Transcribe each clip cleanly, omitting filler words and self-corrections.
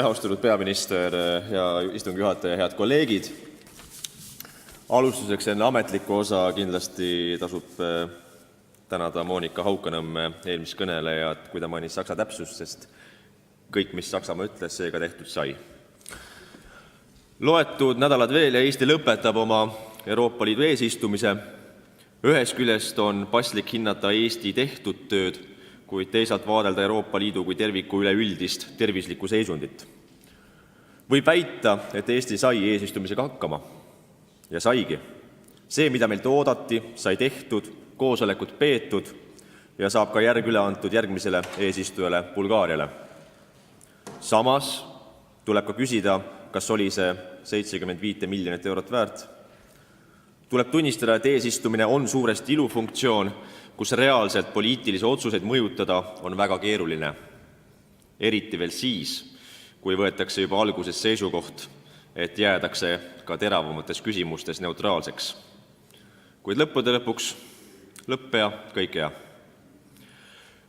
Austatud peaminister ja istungi juhataja, head kolleegid! Alustuseks enne ametlikku osa kindlasti tasub tänada Monika Haukanõmme eelmist kõnelejat, kui ta mainis saksa täpsust, sest kõik, mis Saksamaa ütles, seega tehtud sai. Loetud nädalad veel ja Eesti lõpetab oma Euroopa Liidu eesistumise. Ühest küljest on paslik hinnata Eesti tehtud tööd, kuid teisalt vaadelda Euroopa Liidu kui terviku üleüldist tervislikku seisundit. Võib väita, et Eesti sai eesistumisega hakkama. Ja saigi. See, mida meilt oodati, sai tehtud, koosolekud peetud ja saab ka järg üle antud järgmisele eesistujale Bulgaariale. Samas tuleb ka küsida, kas oli see 75 miljonit eurot väärt. Tuleb tunnistada, et eesistumine on suuresti ilufunktsioon, kus reaalselt poliitilisi otsuseid mõjutada on väga keeruline. Eriti veel siis, kui võetakse juba alguses seisukoht, et jäädakse ka teravamates küsimustes neutraalseks. Kuid lõppude lõpuks lõpp ja kõik hea.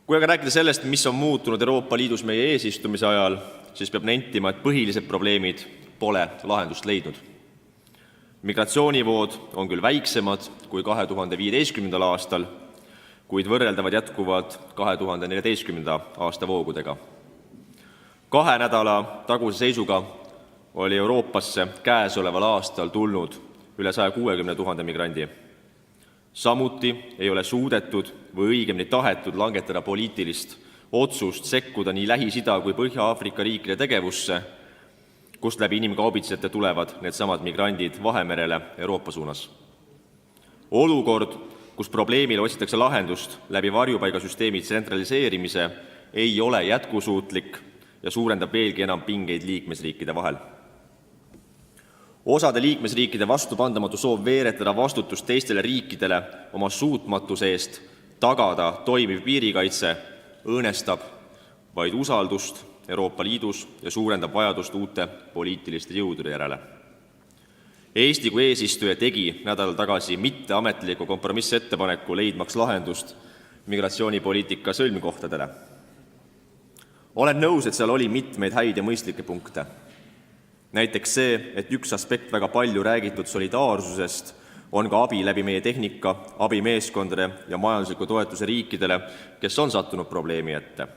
Kui aga rääkida sellest, mis on muutunud Euroopa Liidus meie eesistumise ajal, siis peab nentima, et põhilised probleemid pole lahendust leidnud. Migratsioonivood on küll väiksemad kui 2015. aastal, kuid võrreldavad jätkuvad 2014. aasta voogudega. 2 nädala taguse seisuga oli Euroopasse käesoleval aastal tulnud üle 160 000 migrandi. Samuti ei ole suudetud või õigemini tahetud langetada poliitilist otsust sekkuda nii Lähis-Ida kui Põhja-Aafrika riikide tegevusse, kust läbi inimkaubitsejate tulevad needsamad migrandid Vahemerele Euroopa suunas. Olukord, kus probleemile otsitakse lahendust läbi varjupaigasüsteemi tsentraliseerimise, ei ole jätkusuutlik ja suurendab veelgi enam pingeid liikmesriikide vahel. Osade liikmesriikide vastupandamatu soov veeretada vastutust teistele riikidele oma suutmatuse eest tagada toimiv piirikaitse õõnestab vaid usaldust Euroopa Liidus ja suurendab vajadust uute poliitiliste jõudude järele. Eesti kui eesistuja tegi nädal tagasi mitteametliku kompromissettepaneku leidmaks lahendust migratsioonipoliitika sõlmkohtadele. Olen nõus, et seal oli mitmeid häid ja mõistlikke punkte. Näiteks see, et üks aspekt väga palju räägitud solidaarsusest on ka abi läbi meie tehnika, abimeeskondade ja majandusliku toetuse riikidele, kes on sattunud probleemi ette.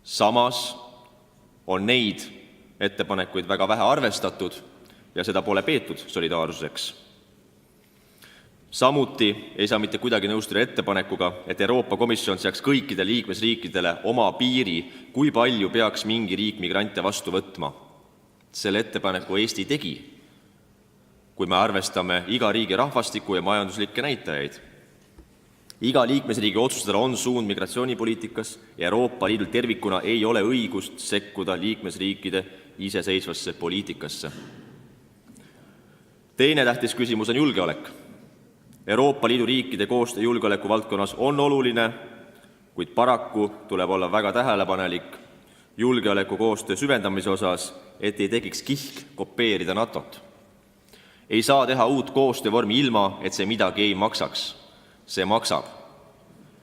Samas on neid ettepanekuid väga vähe arvestatud ja seda pole peetud solidaarsuseks. Samuti ei saa mitte kuidagi nõustuda ettepanekuga, et Euroopa Komisjon seaks kõikidele liikmesriikidele oma piiri, kui palju peaks mingi riik migrante vastu võtma. Selle ettepaneku Eesti tegi, kui me arvestame iga riigi rahvastiku ja majanduslikke näitajaid. Iga liikmesriigi otsustada on suund migratsioonipoliitikas ja Euroopa Liidul tervikuna ei ole õigust sekkuda liikmesriikide iseseisvasse poliitikasse. Teine tähtis küsimus on julgeolek. Euroopa Liidu riikide koostöö julgeoleku valdkonnas on oluline, kuid paraku tuleb olla väga tähelepanelik julgeoleku koostöö süvendamise osas, et ei tekiks kihk kopeerida NATOt. Ei saa teha uut koostöövormi ilma, et see midagi ei maksaks. See maksab.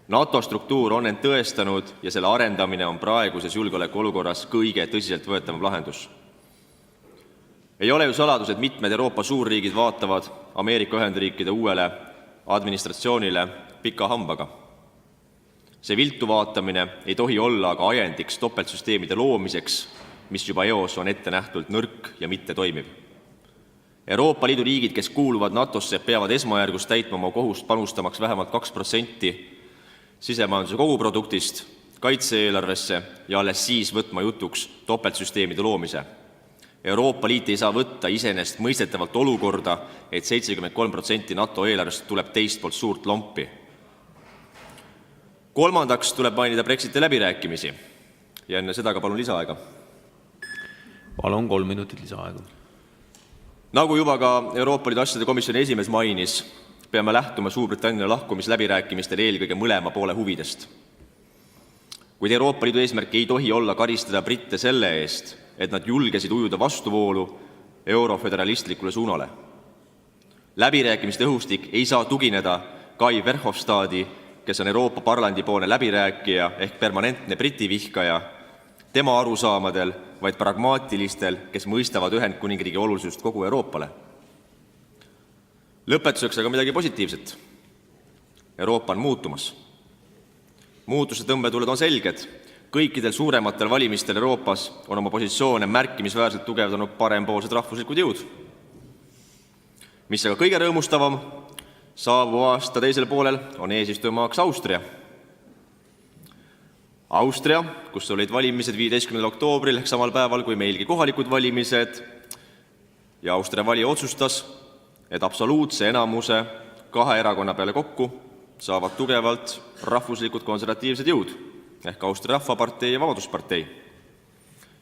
NATO struktuur on end tõestanud ja selle arendamine on praeguses julgeolekuolukorras kõige tõsiselt võetavam lahendus. Ei ole ju saladus, et mitmed Euroopa suurriigid vaatavad Ameerika Ühendriikide uuele administratsioonile pika hambaga. See viltu vaatamine ei tohi olla aga ajendiks topeltsüsteemide loomiseks, mis juba eos on ette nähtult nõrk ja mitte toimiv. Euroopa Liidu riigid, kes kuuluvad NATOsse, peavad esmajärgus täitma oma kohust panustamaks vähemalt 2% sisemajanduse koguproduktist kaitse-eelarvesse ja alles siis võtma jutuks topeltsüsteemide loomise. Euroopa Liit ei saa võtta iseenesest mõistetavalt olukorda, et 73% NATO eelarvest tuleb teist poolt suurt lompi. Kolmandaks tuleb mainida Brexiti läbirääkimisi ja enne seda ka palun lisaaega. Palun 3 minutit lisaaega. Nagu juba ka Euroopa Liidu asjade komisjoni esimees mainis, peame lähtuma Suurbritannia lahkumisläbirääkimistel eelkõige mõlema poole huvidest. Kuid Euroopa Liidu eesmärk ei tohi olla karistada britte selle eest, et nad julgesid ujuda vastuvoolu euroföderalistlikule suunale. Läbirääkimiste õhustik ei saa tugineda Guy Verhofstadti, kes on Euroopa Parlamendi poolne läbirääkija ehk permanentne briti vihkaja, tema arusaamadel, vaid pragmaatilistel, kes mõistavad Ühendkuningriigi olulisust kogu Euroopale. Lõpetuseks aga midagi positiivset. Euroopa on muutumas. Muutuse tõmbetuled on selged. Kõikidel suurematel valimistel Euroopas on oma positsioone märkimisväärselt tugevdanud parempoolsed rahvuslikud jõud. Mis aga kõige rõõmustavam, saabuva aasta teisel poolel on eesistujamaaks Austria. Austria, kus olid valimised 15. oktoobril ehk samal päeval kui meilgi kohalikud valimised, ja Austria valija otsustas, et absoluutse enamuse 2 erakonna peale kokku saavad tugevalt rahvuslikud konservatiivsed jõud ehk Austria Rahvapartei ja Vabaduspartei.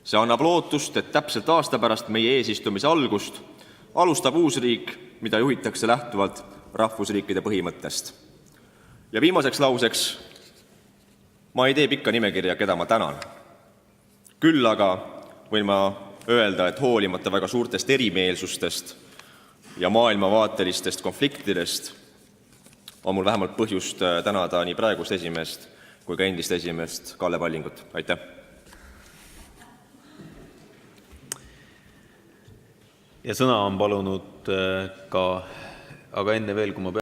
See annab lootust, et täpselt aasta pärast meie eesistumise algust alustab uus riik, mida juhitakse lähtuvalt rahvusriikide põhimõttest. Ja viimaseks lauseks, ma ei tee pikka nimekirja, keda ma tänan. Küll aga võin ma öelda, et hoolimata väga suurtest erimeelsustest ja maailmavaatelistest konfliktidest on mul vähemalt põhjust tänada nii praegust esimeest kui ka endist esimeest Kalle Pallingut. Aitäh! Ja sõna on palunud ka, aga enne veel, kui ma